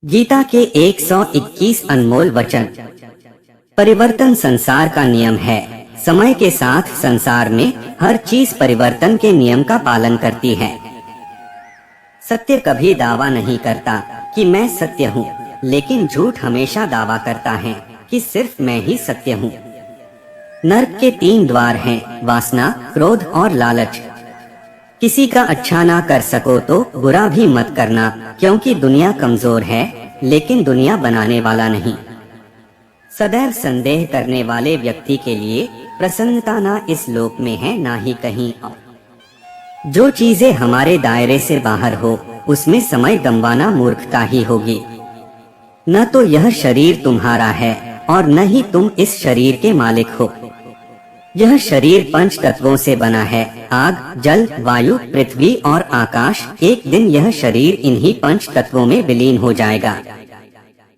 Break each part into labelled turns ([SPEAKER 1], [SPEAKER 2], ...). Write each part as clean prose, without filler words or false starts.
[SPEAKER 1] गीता के 121 अनमोल वचन। परिवर्तन संसार का नियम है। समय के साथ संसार में हर चीज परिवर्तन के नियम का पालन करती है। सत्य कभी दावा नहीं करता कि मैं सत्य हूँ, लेकिन झूठ हमेशा दावा करता है कि सिर्फ मैं ही सत्य हूँ। नरक के 3 द्वार हैं, वासना, क्रोध और लालच। किसी का अच्छा ना कर सको तो बुरा भी मत करना, क्योंकि दुनिया कमजोर है, लेकिन दुनिया बनाने वाला नहीं। सदैव संदेह करने वाले व्यक्ति के लिए प्रसन्नता ना इस लोक में है ना ही कहीं और। जो चीजें हमारे दायरे से बाहर हो, उसमें समय गंवाना मूर्खता ही होगी। न तो यह शरीर तुम्हारा है और न ही तुम इस शरीर के मालिक हो। यह शरीर 5 तत्वों से बना है, आग, जल, वायु, पृथ्वी और आकाश। एक दिन यह शरीर इन्हीं 5 तत्वों में विलीन हो जाएगा।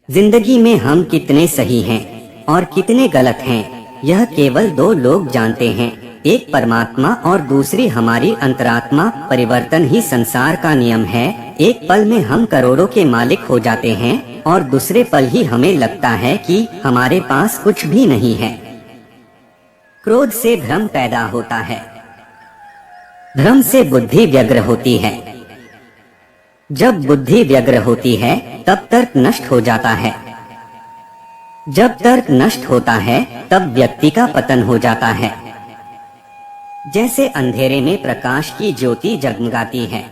[SPEAKER 1] जिंदगी में हम कितने सही हैं और कितने गलत हैं, यह केवल 2 लोग जानते हैं, एक परमात्मा और दूसरी हमारी अंतरात्मा। परिवर्तन ही संसार का नियम है। एक पल में हम करोड़ों के मालिक हो जाते हैं और दूसरे पल ही हमें लगता है कि हमारे पास कुछ भी नहीं है। क्रोध से भ्रम पैदा होता है, भ्रम से बुद्धि व्यग्र होती है। जब बुद्धि व्यग्र होती है तब तर्क नष्ट हो जाता है। जब तर्क नष्ट होता है तब व्यक्ति का पतन हो जाता है। जैसे अंधेरे में प्रकाश की ज्योति जगमगाती है,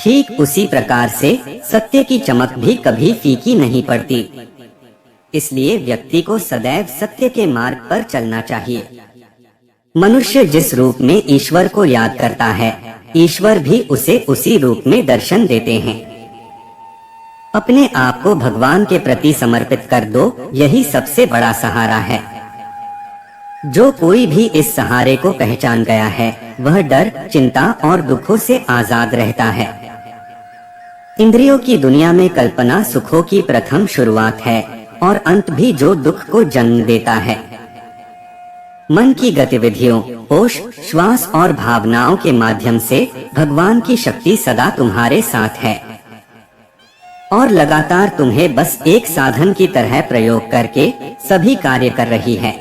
[SPEAKER 1] ठीक उसी प्रकार से सत्य की चमक भी कभी फीकी नहीं पड़ती। इसलिए व्यक्ति को सदैव सत्य के मार्ग पर चलना चाहिए। मनुष्य जिस रूप में ईश्वर को याद करता है, ईश्वर भी उसे उसी रूप में दर्शन देते हैं। अपने आप को भगवान के प्रति समर्पित कर दो, यही सबसे बड़ा सहारा है। जो कोई भी इस सहारे को पहचान गया है, वह डर, चिंता और दुखों से आजाद रहता है। इंद्रियों की दुनिया में कल्पना सुखों की प्रथम शुरुआत है और अंत भी जो दुख को जन्म देता है। मन की गतिविधियों, होश, श्वास और भावनाओं के माध्यम से भगवान की शक्ति सदा तुम्हारे साथ है और लगातार तुम्हें बस एक साधन की तरह प्रयोग करके सभी कार्य कर रही है।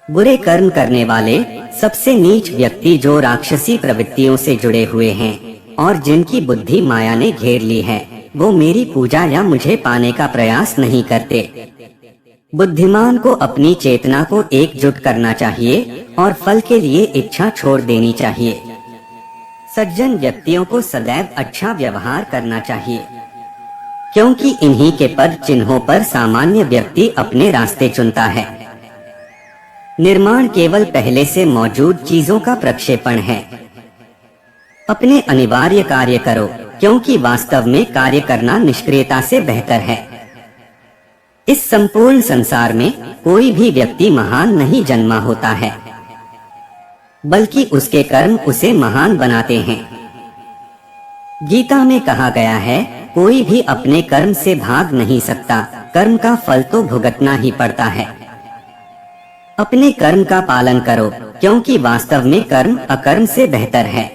[SPEAKER 1] बुरे कर्म करने वाले सबसे नीच व्यक्ति जो राक्षसी प्रवृत्तियों से जुड़े हुए हैं और जिनकी बुद्धि माया ने घेर ली है, वो मेरी पूजा या मुझे पाने का प्रयास नहीं करते। बुद्धिमान को अपनी चेतना को एकजुट करना चाहिए और फल के लिए इच्छा छोड़ देनी चाहिए। सज्जन व्यक्तियों को सदैव अच्छा व्यवहार करना चाहिए, क्योंकि इन्हीं के पद चिन्हों पर सामान्य व्यक्ति अपने रास्ते चुनता है। निर्माण केवल पहले से मौजूद चीजों का प्रक्षेपण है। अपने अनिवार्य कार्य करो, क्योंकि वास्तव में कार्य करना निष्क्रियता से बेहतर है। इस संपूर्ण संसार में कोई भी व्यक्ति महान नहीं जन्मा होता है, बल्कि उसके कर्म उसे महान बनाते हैं। गीता में कहा गया है, कोई भी अपने कर्म से भाग नहीं सकता, कर्म का फल तो भुगतना ही पड़ता है। अपने कर्म का पालन करो, क्योंकि वास्तव में कर्म अकर्म से बेहतर है।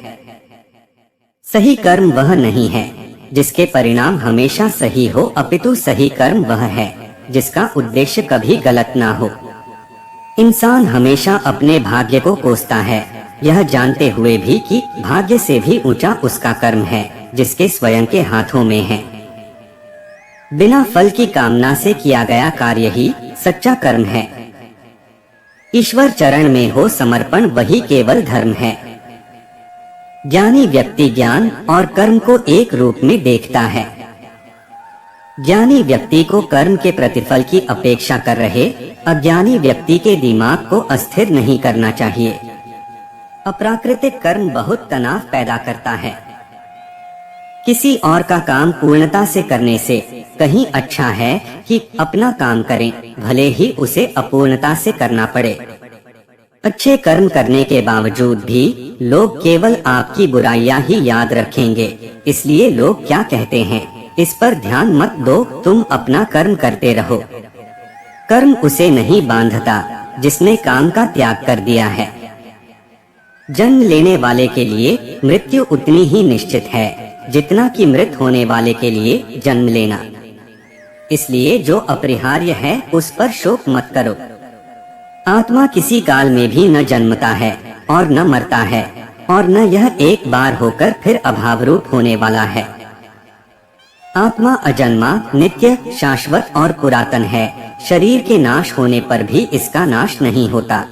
[SPEAKER 1] सही कर्म वह नहीं है जिसके परिणाम हमेशा सही हो, अपितु सही कर्म वह है जिसका उद्देश्य कभी गलत ना हो। इंसान हमेशा अपने भाग्य को कोसता है, यह जानते हुए भी कि भाग्य से भी ऊंचा उसका कर्म है जिसके स्वयं के हाथों में है। बिना फल की कामना से किया गया कार्य ही सच्चा कर्म है। ईश्वर चरण में हो समर्पण, वही केवल धर्म है। ज्ञानी व्यक्ति ज्ञान और कर्म को एक रूप में देखता है। ज्ञानी व्यक्ति को कर्म के प्रतिफल की अपेक्षा कर रहे अज्ञानी व्यक्ति के दिमाग को अस्थिर नहीं करना चाहिए। अप्राकृतिक कर्म बहुत तनाव पैदा करता है। किसी और का काम पूर्णता से करने से कहीं अच्छा है कि अपना काम करें, भले ही उसे अपूर्णता से करना पड़े। अच्छे कर्म करने के बावजूद भी लोग केवल आपकी बुराइयां ही याद रखेंगे। इसलिए लोग क्या कहते हैं, इस पर ध्यान मत दो, तुम अपना कर्म करते रहो। कर्म उसे नहीं बांधता जिसने काम का त्याग कर दिया है। जन्म लेने वाले के लिए मृत्यु उतनी ही निश्चित है जितना कि मृत होने वाले के लिए जन्म लेना। इसलिए जो अपरिहार्य है उस पर शोक मत करो। आत्मा किसी काल में भी न जन्मता है और न मरता है, और न यह एक बार होकर फिर अभाव रूप होने वाला है। आत्मा अजन्मा, नित्य, शाश्वत और पुरातन है। शरीर के नाश होने पर भी इसका नाश नहीं होता।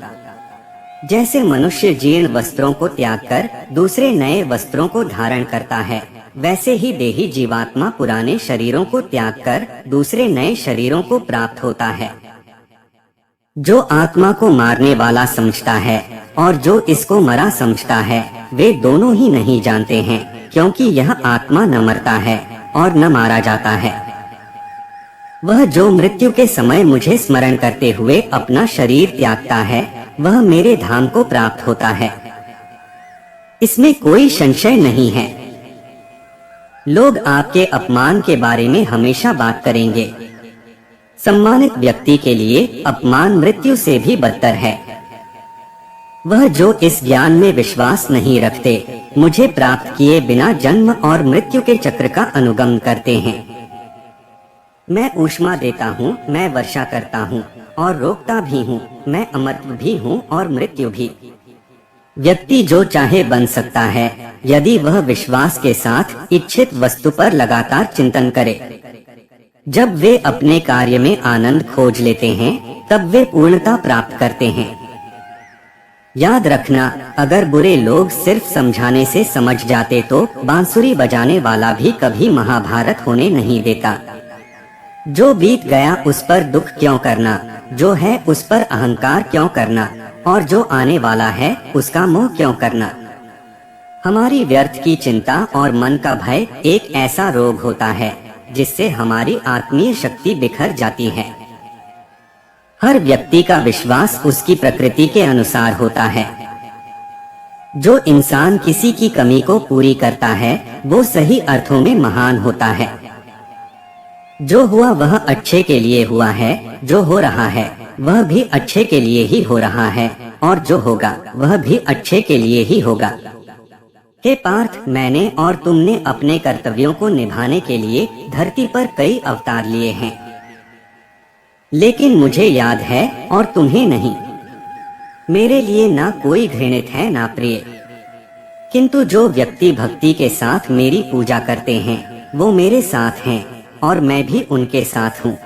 [SPEAKER 1] जैसे मनुष्य जीर्ण वस्त्रों को त्याग कर दूसरे नए वस्त्रों को धारण करता है, वैसे ही देही जीवात्मा पुराने शरीरों को त्याग कर दूसरे नए शरीरों को प्राप्त होता है। जो आत्मा को मारने वाला समझता है और जो इसको मरा समझता है, वे दोनों ही नहीं जानते हैं, क्योंकि यह आत्मा न मरता है और न मारा जाता है। वह जो मृत्यु के समय मुझे स्मरण करते हुए अपना शरीर त्यागता है, वह मेरे धाम को प्राप्त होता है। इसमें कोई संशय नहीं है। लोग आपके अपमान के बारे में हमेशा बात करेंगे। सम्मानित व्यक्ति के लिए अपमान मृत्यु से भी बदतर है। वह जो इस ज्ञान में विश्वास नहीं रखते, मुझे प्राप्त किए बिना जन्म और मृत्यु के चक्र का अनुगमन करते हैं। मैं ऊष्मा देता हूँ, मैं वर्षा करता हूँ और रोकता भी हूँ, मैं अमरत्व भी हूँ और मृत्यु भी। व्यक्ति जो चाहे बन सकता है, यदि वह विश्वास के साथ इच्छित वस्तु पर लगातार चिंतन करे। जब वे अपने कार्य में आनंद खोज लेते हैं, तब वे पूर्णता प्राप्त करते हैं। याद रखना, अगर बुरे लोग सिर्फ समझाने से समझ जाते तो बांसुरी बजाने वाला भी कभी महाभारत होने नहीं देता। जो बीत गया उस पर दुख क्यों करना, जो है उस पर अहंकार क्यों करना, और जो आने वाला है उसका मोह क्यों करना। हमारी व्यर्थ की चिंता और मन का भय एक ऐसा रोग होता है जिससे हमारी आत्मीय शक्ति बिखर जाती है। हर व्यक्ति का विश्वास उसकी प्रकृति के अनुसार होता है। जो इंसान किसी की कमी को पूरी करता है, वो सही अर्थों में महान होता है। जो हुआ वह अच्छे के लिए हुआ है, जो हो रहा है वह भी अच्छे के लिए ही हो रहा है, और जो होगा वह भी अच्छे के लिए ही होगा। हे पार्थ, मैंने और तुमने अपने कर्तव्यों को निभाने के लिए धरती पर कई अवतार लिए हैं, लेकिन मुझे याद है और तुम्हें नहीं। मेरे लिए ना कोई घृणित है ना प्रिय, किंतु जो व्यक्ति भक्ति के साथ मेरी पूजा करते हैं, वो मेरे साथ हैं और मैं भी उनके साथ हूँ।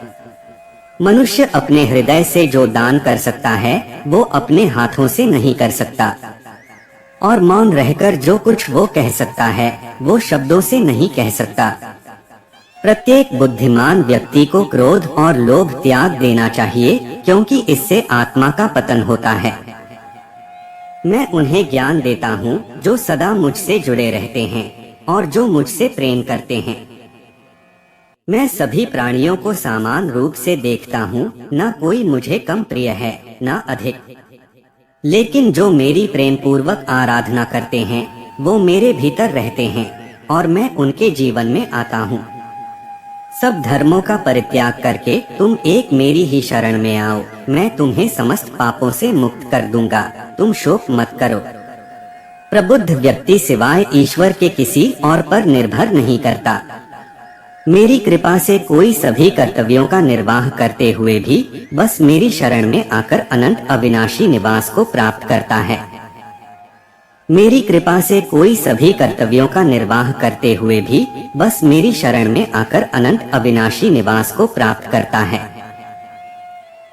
[SPEAKER 1] मनुष्य अपने हृदय से जो दान कर सकता है, वो अपने हाथों से नहीं कर सकता, और मौन रहकर जो कुछ वो कह सकता है, वो शब्दों से नहीं कह सकता। प्रत्येक बुद्धिमान व्यक्ति को क्रोध और लोभ त्याग देना चाहिए, क्योंकि इससे आत्मा का पतन होता है। मैं उन्हें ज्ञान देता हूँ जो सदा मुझसे जुड़े रहते हैं और जो मुझसे प्रेम करते हैं। मैं सभी प्राणियों को समान रूप से देखता हूँ, न कोई मुझे कम प्रिय है न अधिक। लेकिन जो मेरी प्रेम पूर्वक आराधना करते हैं, वो मेरे भीतर रहते हैं और मैं उनके जीवन में आता हूँ। सब धर्मों का परित्याग करके तुम एक मेरी ही शरण में आओ, मैं तुम्हें समस्त पापों से मुक्त कर दूंगा, तुम शोक मत करो। प्रबुद्ध व्यक्ति सिवाय ईश्वर के किसी और पर निर्भर नहीं करता। मेरी कृपा से कोई सभी कर्तव्यों का निर्वाह करते हुए भी बस मेरी शरण में आकर अनंत अविनाशी निवास को प्राप्त करता है। मेरी कृपा से कोई सभी कर्तव्यों का निर्वाह करते हुए भी बस मेरी शरण में आकर अनंत अविनाशी निवास को प्राप्त करता है।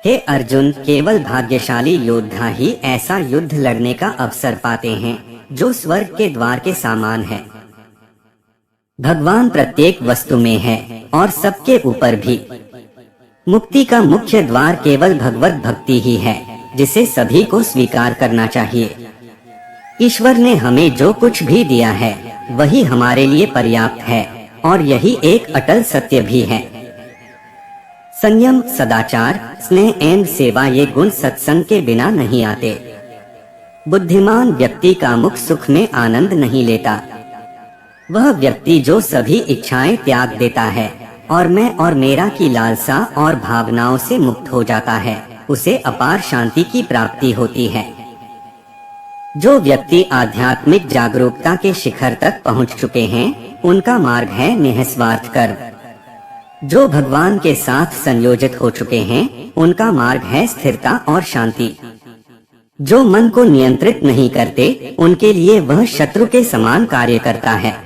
[SPEAKER 1] हे अर्जुन, केवल भाग्यशाली योद्धा ही ऐसा युद्ध लड़ने का अवसर पाते हैं जो स्वर्ग के द्वार के समान है। भगवान प्रत्येक वस्तु में है और सबके ऊपर भी। मुक्ति का मुख्य द्वार केवल भगवत भक्ति ही है, जिसे सभी को स्वीकार करना चाहिए। ईश्वर ने हमें जो कुछ भी दिया है, वही हमारे लिए पर्याप्त है और यही एक अटल सत्य भी है। संयम, सदाचार, स्नेह एवं सेवा ये गुण सत्संग के बिना नहीं आते। बुद्धिमान व्यक्ति का मुख सुख में आनंद नहीं लेता। वह व्यक्ति जो सभी इच्छाएं त्याग देता है और मैं और मेरा की लालसा और भावनाओं से मुक्त हो जाता है, उसे अपार शांति की प्राप्ति होती है। जो व्यक्ति आध्यात्मिक जागरूकता के शिखर तक पहुंच चुके हैं, उनका मार्ग है निःस्वार्थ कर्म। जो भगवान के साथ संयोजित हो चुके हैं, उनका मार्ग है स्थिरता और शांति। जो मन को नियंत्रित नहीं करते, उनके लिए वह शत्रु के समान कार्य करता है।